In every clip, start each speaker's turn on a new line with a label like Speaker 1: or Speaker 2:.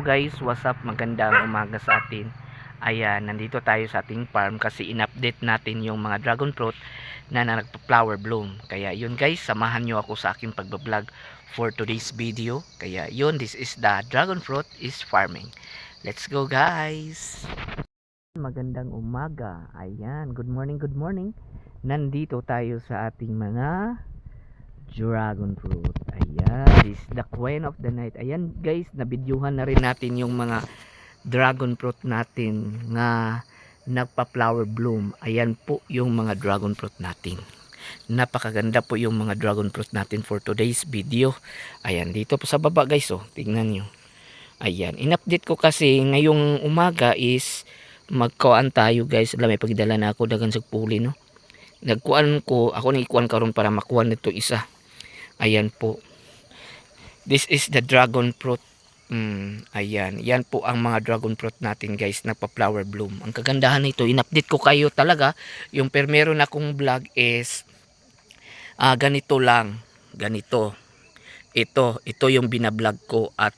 Speaker 1: guys, what's up? Magandang umaga sa atin. Ayan, nandito tayo sa ating farm kasi in-update natin yung mga dragon fruit na nagpa-flower bloom. Kaya yun guys, samahan nyo ako sa aking pagbablog for today's video. Kaya yun, this is the dragon fruit is farming. Let's go guys! Magandang umaga. Ayan, good morning, good morning. Nandito tayo sa ating mga dragon fruit. Ayan, this is the queen of the night. Ayan guys, nabidyuhan na rin natin yung mga dragon fruit natin na nagpa-flower bloom. Ayan po yung mga dragon fruit natin. Napakaganda po yung mga dragon fruit natin for today's video. Ayan, dito po sa baba guys, oh, tingnan nyo. Ayan, in-update ko kasi ngayong umaga is magkuan tayo guys. Alam, may pagdala na ako dagan sa puli, no. Nagkuan ko, ako na ikuan karon para makuha nito isa. Ayan po. This is the dragon fruit. Ayan. Yan po ang mga dragon fruit natin guys. Nagpa-flower bloom. Ang kagandahan nito, in-update ko kayo talaga. Yung primero na kong vlog is ganito lang. Ganito. Ito yung binablog ko. At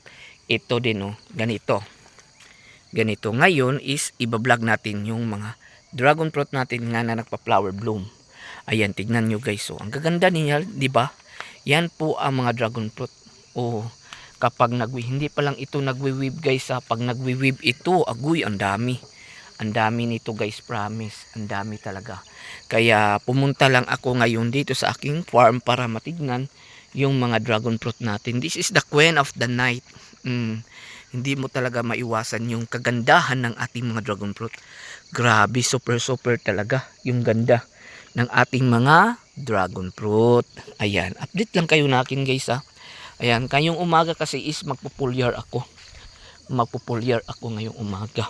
Speaker 1: ito din, oh, ganito. Ganito. Ngayon is ibablog natin yung mga dragon fruit natin nga na nagpa-flower bloom. Ayan, tignan nyo guys. So, ang gaganda niya, di ba? Yan po ang mga dragon fruit. Oh, kapag hindi pa lang ito nagwi-weave guys, pag nagwi-weave ito, agoy, ang dami. Ang dami nito guys, promise. Ang dami talaga. Kaya pumunta lang ako ngayon dito sa aking farm para matignan yung mga dragon fruit natin. This is the queen of the night. Hindi mo talaga maiwasan yung kagandahan ng ating mga dragon fruit. Grabe, super talaga yung ganda ng ating mga dragon fruit. Ayan, update lang kayo na akin guys ha. Ayan, kayong umaga kasi is magpupulyar ako. Magpupulyar ako ngayong umaga.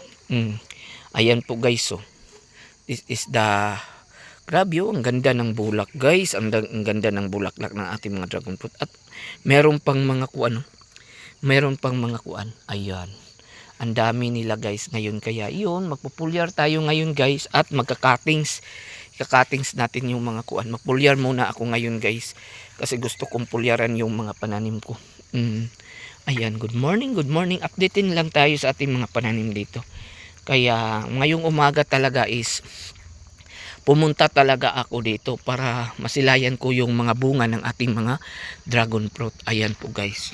Speaker 1: Ayan po guys, so this is the grabe, oh, ang ganda ng bulak guys. Ang ganda ng bulaklak ng ating mga dragon fruit. At meron pang mga kuan. Meron pang mga kuan. Ayan. Ang dami nila guys ngayon. Kaya yun, magpupulyar tayo ngayon guys. At magka-cuttings. Kakatings natin yung mga kuan. Magpulyar muna ako ngayon guys. Kasi gusto kong pulyaran yung mga pananim ko. Ayan, good morning, good morning. Updatein lang tayo sa ating mga pananim dito. Kaya ngayong umaga talaga is pumunta talaga ako dito para masilayan ko yung mga bunga ng ating mga dragon fruit. Ayan po guys.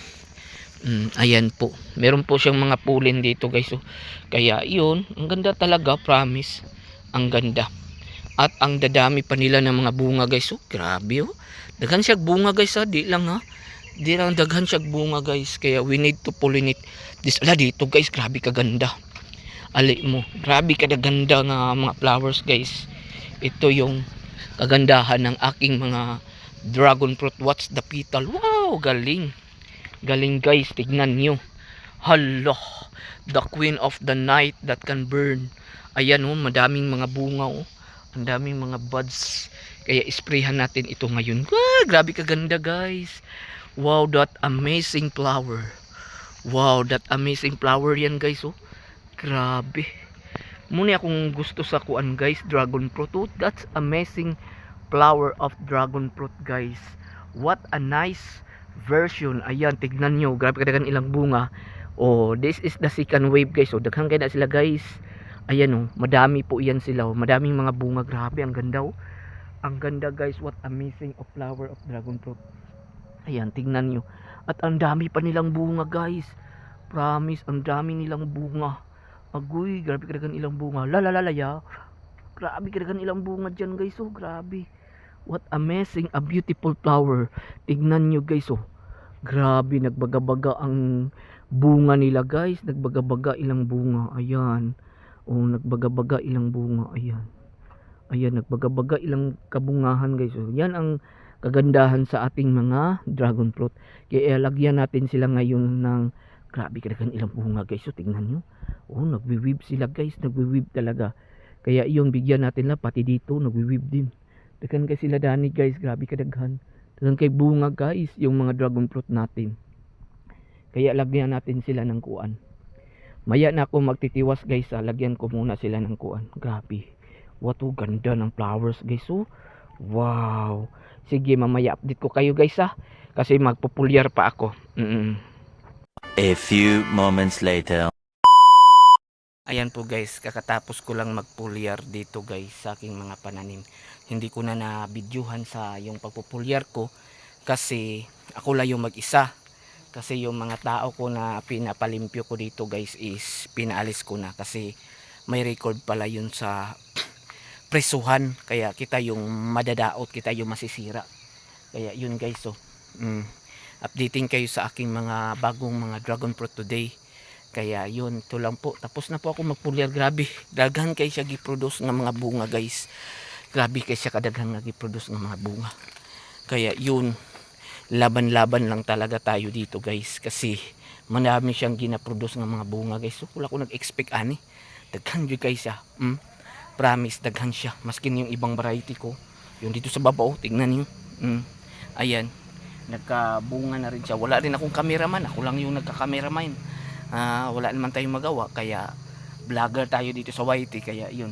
Speaker 1: Ayan po. Meron po siyang mga pulin dito guys. So, kaya yun, ang ganda talaga, promise. Ang ganda. At ang dadami pa nila ng mga bunga guys. Oh, grabe oh. Daghan siya bunga guys ha. Di lang ha. Di lang daghan siya bunga guys. Kaya we need to pollinate this. Ala dito guys. Grabe kaganda. Ali mo. Grabe kaganda nga mga flowers guys. Ito yung kagandahan ng aking mga dragon fruit. What's the petal? Wow, galing. Galing guys. Tignan nyo. Hala. The queen of the night that can burn. Ayan oh. Madaming mga bunga oh. Ang daming mga buds. Kaya isprayhan natin ito ngayon. Grabe kaganda guys. Wow, that amazing flower. Wow, that amazing flower yan guys. Oh, grabe. Muna akong gusto sa kuan guys. Dragon fruit. Oh, that's amazing flower of dragon fruit guys. What a nice version. Ayan, tignan nyo. Grabe kadagan ilang bunga. Oh, this is the second wave guys. Oh, daghang kaya na sila guys. Ayan oh, madami po yan sila oh. Madaming mga bunga, grabe, ang ganda oh. Ang ganda guys, what amazing of flower of dragon fruit. Ayan, tingnan nyo. At ang dami pa nilang bunga guys. Promise, ang dami nilang bunga. Agoy, grabe kadagan ilang bunga. Lalalaya. Grabe kadagan ilang bunga dyan guys oh, grabe. What amazing, a beautiful flower. Tingnan nyo guys oh. Grabe, nagbaga-baga ang bunga nila guys. Nagbaga-baga ilang bunga. Ayan. Oh, nagbaga-baga ilang bunga. Ayan. Ayan, nagbaga-baga ilang kabungahan guys. So, yan ang kagandahan sa ating mga dragon fruit. Kaya lagyan natin sila ngayon ng grabe kadagan ilang bunga guys. So, tingnan nyo. Oh, nagwi-weave sila guys. Nagwi-weave talaga. Kaya yung bigyan natin na pati dito nagwi-weave din. Dagan kay sila dani guys. Grabe kadaghan. Dagan kay bunga guys yung mga dragon fruit natin. Kaya lagyan natin sila ng kuan. Maya na ako magtitiwas guys, lagyan ko muna sila ng kuan. Grabe. What ganda ng flowers guys oh. Wow. Sige, mamaya update ko kayo guys ha. Kasi magpupulyar pa ako.
Speaker 2: A few moments later.
Speaker 1: Ayan po guys, kakatapos ko lang magpulyar dito guys sa aking mga pananim. Hindi ko na na-videohan sa yung pagpupulyar ko kasi ako lang yung mag-isa. Kasi yung mga tao ko na pinapalimpyo ko dito guys is pinaalis ko na kasi may record pala yun sa presuhan. Kaya kita yung madadaot, kita yung masisira. Kaya yun guys, so updating kayo sa aking mga bagong mga dragon fruit today. Kaya yun, ito lang po. Tapos na po ako magpulyar. Grabe, daghan kay siya giproduce ng mga bunga guys. Grabe kay siya kadaghan nga giproduce ng mga bunga. Kaya yun, laban-laban lang talaga tayo dito guys. Kasi marami siyang ginaproduce ng mga bunga guys. So wala ko nag-expect ani. Daghan yun guys siya. Promise, daghan siya. Maskin yung ibang variety ko. Yung dito sa babaw, tignan niyo. Ayan, nagkabunga na rin siya. Wala rin akong cameraman. Ako lang yung nagka-cameraman. Wala naman tayong magawa, kaya vlogger tayo dito sa YT, kaya yun,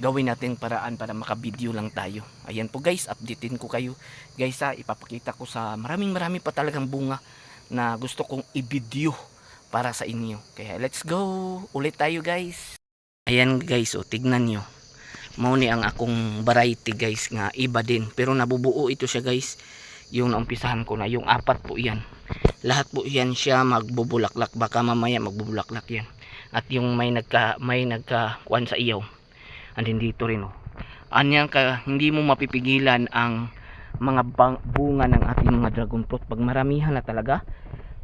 Speaker 1: gawin natin paraan para makabideo lang tayo. Ayan po guys, updatein ko kayo guys, ipapakita ko sa marami pa talagang bunga na gusto kong i-video para sa inyo. Kaya let's go ulit tayo guys. Ayan guys, tignan nyo, mao ni ang akong variety guys, nga iba din pero nabubuo ito siya guys. Yung naumpisahan ko na, yung apat po yan, lahat po yan siya magbubulaklak, baka mamaya magbubulaklak yan. At yung may nagka kuan sa iyaw, andin dito rin anyang hindi mo mapipigilan ang mga bunga ng ating mga dragon fruit pag maramihan na talaga,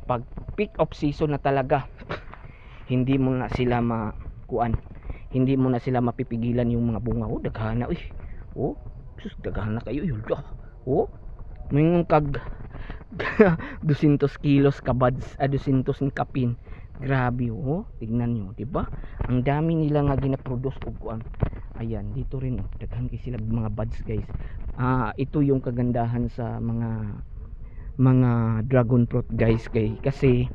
Speaker 1: pag peak of season na talaga. Hindi mo na sila hindi mo na sila mapipigilan yung mga bunga. Daghan na sus, daghan na kayo may kag 200 kilos kabads, 200 ni kapin. Grabe tignan nyo, diba? Ang dami nila nga ginaproduce og kuan. Ayan, dito rin daghan kay sila mga buds guys. Ito yung kagandahan sa mga dragon fruit guys, kasi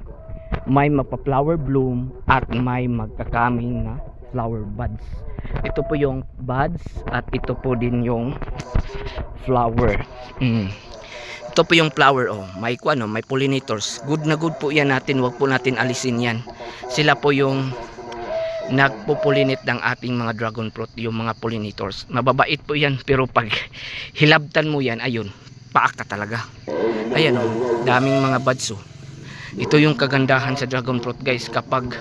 Speaker 1: may magpa-flower bloom at may magkakaming na flower buds. Ito po yung buds at ito po din yung flower. Ito po yung flower, may may pollinators. Good na good po yan natin, wag po natin alisin yan. Sila po yung nagpo-pollinate ng ating mga dragon fruit, yung mga pollinators. Mababait po yan, pero pag hilabtan mo yan, ayun, paak ka talaga. Ayan daming mga buds. Ito yung kagandahan sa dragon fruit guys, kapag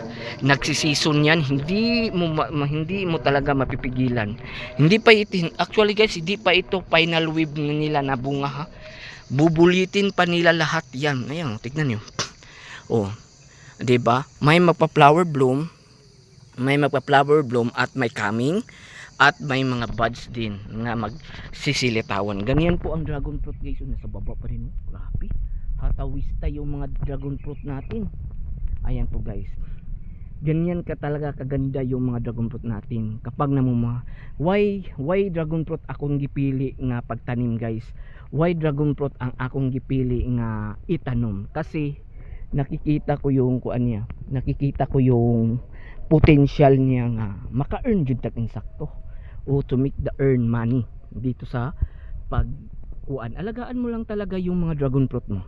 Speaker 1: nagsisison yan, hindi mo talaga mapipigilan. Hindi pa actually guys, hindi pa ito final wave nila na bunga bubulitin pa nila lahat yan. Ayan, tignan nyo. Diba? May magpa-flower bloom, at may coming, at may mga buds din nga magsisilitawan. Ganyan po ang dragon fruit guys. Nasa baba pa rin. Grabe, hatawista yung mga dragon fruit natin. Ayan po guys, ganyan ka talaga kaganda yung mga dragon fruit natin kapag why dragon fruit akong gipili nga pagtanim guys. Why dragon fruit ang akong gipili nga itanom? Kasi nakikita ko yung nakikita ko yung potential niya nga maka-earn jud tag insakto, to make the earn money dito sa alagaan mo lang talaga yung mga dragon fruit mo.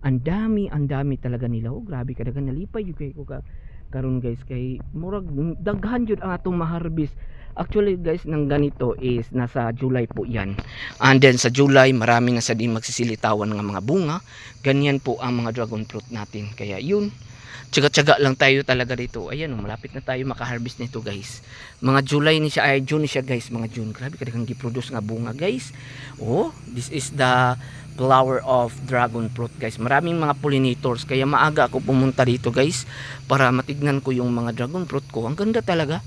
Speaker 1: Ang dami talaga nila. Grabe kadagan nalipay yung ko karon guys, kay murag daghan jud ang atong maharbis. Actually guys, nang ganito is nasa July po yan, and then sa July marami na sa din magsisilitawan ng mga bunga. Ganyan po ang mga dragon fruit natin. Kaya yun, tsaga-tsaga lang tayo talaga dito. Ayan malapit na tayo makaharvest nito guys. Mga July ni siya, June ni siya guys, mga June. Grabe kadagang gi-produce nga bunga guys. This is the flower of dragon fruit guys. Maraming mga pollinators, kaya maaga ako pumunta dito guys para matignan ko yung mga dragon fruit ko. Ang ganda talaga.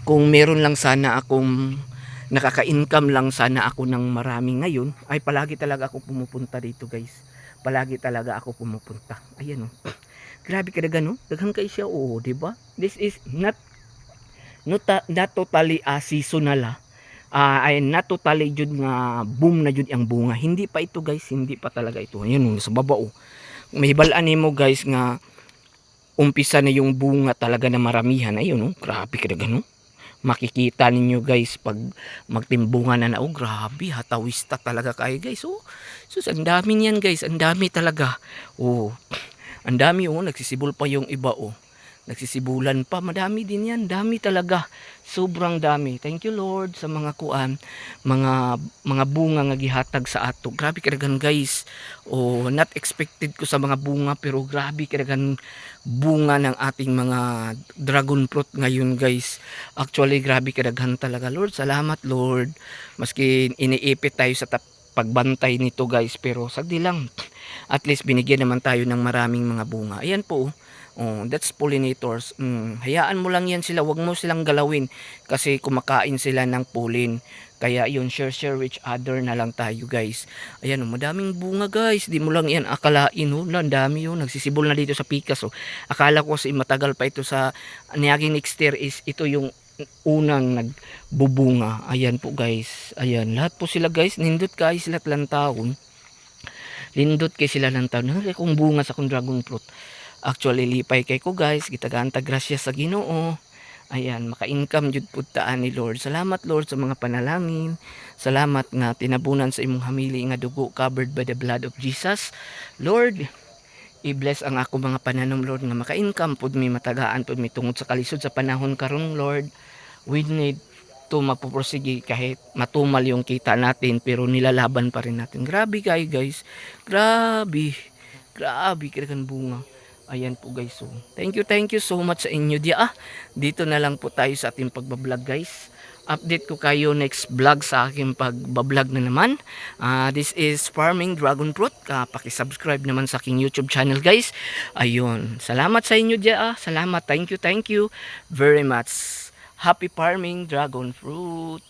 Speaker 1: Kung meron lang sana akong nakaka-income lang sana ako ng marami ngayon, ay palagi talaga ako pumupunta dito guys. Palagi talaga ako pumupunta. Ayan grabe kadaga daghan kay siya diba? This is not totally seasonal ay not totally jud nga boom na jud ang bunga. Hindi pa ito guys, hindi pa talaga ito. Ayun sa baba may hibalaan nimo guys nga umpisa na yung bunga talaga na maramihan. Ayun grabe kadaga makikita ninyo guys pag magtimbungan na grabe hatawista talaga kayo guys. Oh, sus, ang dami niyan guys, ang dami talaga. Oh, ang dami oh, nagsisibol pa yung iba oh. Nagsisibulan pa, madami din yan, dami talaga. Sobrang dami. Thank you Lord sa mga kuan, mga bunga nga gihatag sa ato. Grabe kadagan guys. Oh, not expected ko sa mga bunga pero grabe kadagan bunga ng ating mga dragon fruit ngayon guys. Actually grabe kadaghan talaga Lord. Salamat Lord. Maski iniipit tayo sa pagbantay nito guys pero sagdi lang. At least binigyan naman tayo ng maraming mga bunga. Ayan po. Oh, that's pollinators. Hayaan mo lang yan sila, wag mo silang galawin kasi kumakain sila ng pollen. Kaya yun, share each other na lang tayo guys. Ayan, oh, madaming bunga guys. Di mo lang yan akalain, oh, ang dami yun. Nagsisibol na dito sa pikas. Oh. Akala ko kasi matagal pa ito sa niyaging next year is ito yung unang nagbubunga. Ayan po guys. Ayan, lahat po sila guys. Nindot guys, lahat lang taon. Lindot kay sila ng taon. Kung bunga sa kong dragon fruit. Actually lipay kay ko guys, gitaganta grasya sa Ginoo. Ayan, maka-income jud pud taan ni Lord. Salamat Lord sa mga panalangin. Salamat nga tinabunan sa imong hamili nga dugo covered by the blood of Jesus. Lord, i-bless ang ako mga pananom Lord nga maka-income pud mi matagaan pud mi tungod sa kalisod sa panahon karon Lord. We need to magpupursige kahit matumal yung kita natin pero nilalaban pa rin natin. Grabe kayo guys. Grabe. Grabe kiragan bunga. Ayan po guys. So, thank you so much sa inyo. Dito na lang po tayo sa ating pagbablog guys. Update ko kayo next vlog sa aking pagbablog na naman. This is Farming Dragon Fruit. Paki-subscribe naman sa aking YouTube channel guys. Ayun. Salamat sa inyo Salamat. Thank you very much. Happy farming dragon fruit.